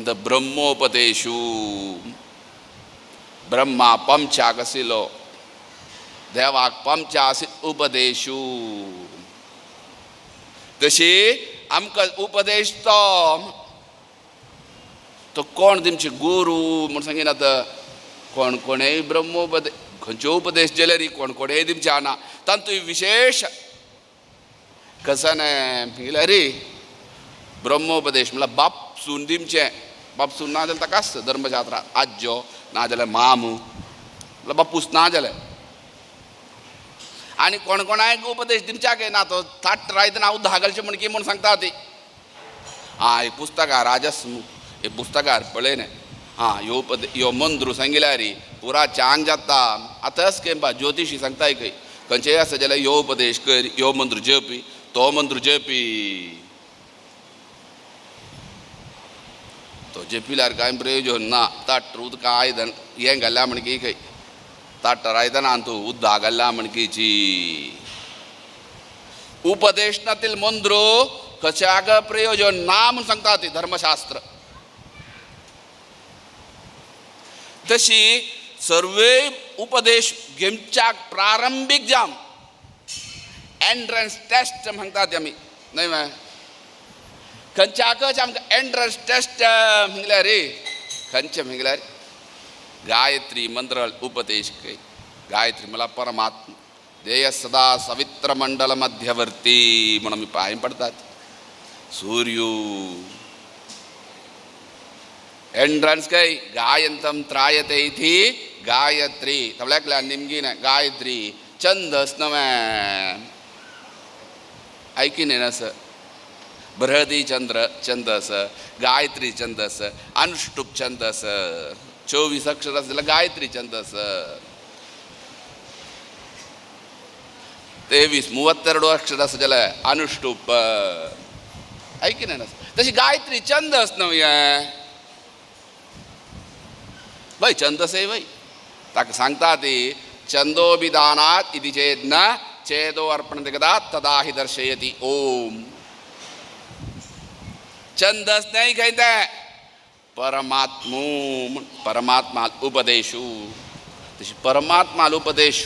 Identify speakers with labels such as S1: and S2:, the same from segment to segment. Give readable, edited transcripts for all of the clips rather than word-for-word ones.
S1: तेंत ब्रह्मोपदेशू ब्रह्मा पंचाक आशिल्लो देवाक पंचा उपदेशू तशी आमकां उपदेश तो कोण दिमचे गुरू म्हूण सांगिनात कोण कोणेय ब्रह्मोपदेश खंयच्यो उपदेश जाल्यार कोण कोणेय दिमचे आना तातूंय विशेष कसाने अरे ब्रह्मोपदेश म्हळ्यार बापून दिमचें बापून ना जाल्यार ताका आसता धर्मशास्त्रांत आज्यो ना जाल्यार मामू म्हळ्यार बापूस ना जाल्यार आनी कोण कोणाक उपदेश दिवच्याक ना तो थाट रायतना हांव धा घालचें म्हण की म्हूण सांगता ती आं एक पुस्तकार राजस्म एक पुस्तकार पळयलें हां ह्यो मंत्र सांगिल्यार पुरा चांग जाता आतांच केंपा ज्योतिशी सांगता खंय खंयचेय आसा जाल्यार ह्यो उपदेश कर ह्यो मंत्र जपी तो मंत्र जपी तो जपिल्यार कांय प्रयोजन ना ताट उदका आयदन हें घाल्या म्हण की खंय ताट आयदनान तूं उद्दा घाल्या म्हण कीची उपदेशनातील मंत्र कशाक प्रयोजन ना म्हूण सांगता ती धर्मशास्त्र तशी सर्वे उपदेश घेवच्याक प्रारंभीक जाम एंट्रन्स टेस्ट म्हणटात आमी न्हय मा खंयच्याकच आमकां एंट्रन्स टेस्ट म्हणल्यार खंयचें म्हणल्यार गायत्री मंत्र उपदेश कय गायत्री म्हळ्यार परमात्मा देय सदा सवित्र मंडल मध्यवर्ती म्हणून आमी पांय पडटात सूर्यो एंट्रन्स कय गायंतम त्रायते इति गायत्री तबल्याकल्या निमगीन गायत्री छंदस नवें ऐकिने नस बृहदी चंद्र छंदस गायत्री छंदस अनुष्टुप छंदस 24 अक्षर आसलेला गायत्री छंदस 23-32 अक्षर आसा जाल्यार अनुष्टुप ऐकिने नस तशी गायत्री छंदस नव्हे वै छंदसे वै ताका सांगता ती छंदोभिधानात् इति चेत् न चेदो अर्पणते कदा तदा हि दर्शयति ओम छंदस नहीं कहते परमात्मा उपदेशु तशी परमात्मा उपदेश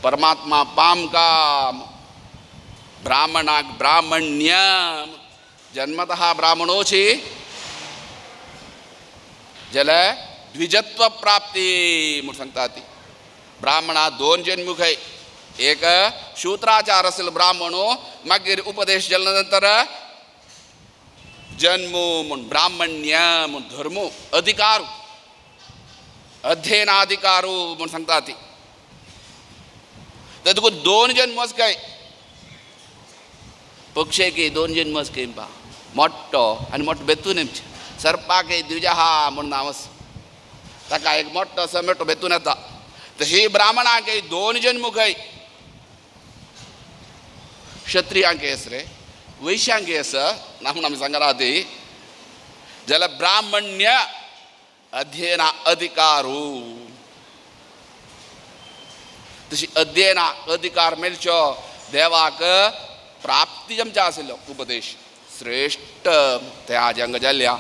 S1: परमात्मा पामका ब्राह्मणाक ब्राह्मण्यम जन्मतः ब्राह्मणोची जाल्यार द्विजत्व प्राप्ती म्हणून सांगता ती ब्राह्मणा 2 जन्मुख एक शूद्राचार असेल ब्राह्मणो मागीर उपदेश जाल्या नंतर जन्म म्हूण ब्राह्मण्य म्हूण धर्म अधिकार अध्ययनाधिकारू म्हूण सांगता ती तर तुका 2 जन्मच काय पक्षेक 2 जन्मच काय पा मोठो आनी मोठो बेतून सर्पाक द्विजहा म्हूण नांव आसा ताका एक मोठो असो मोठो बेतून येता तशी ब्राह्मणाक 2 जन्मुख क्षत्रियांक रे वैश्यांक आसा ना म्हूण आमी सांगना ती जाल्यार ब्राह्मण्य अध्ययना अधिकारू तशी अध्ययना अधिकार मेळचो देवाक प्राप्ती जमच्या आशिल्लो उपदेश श्रेष्ठ ते आजंग जाल्ल्या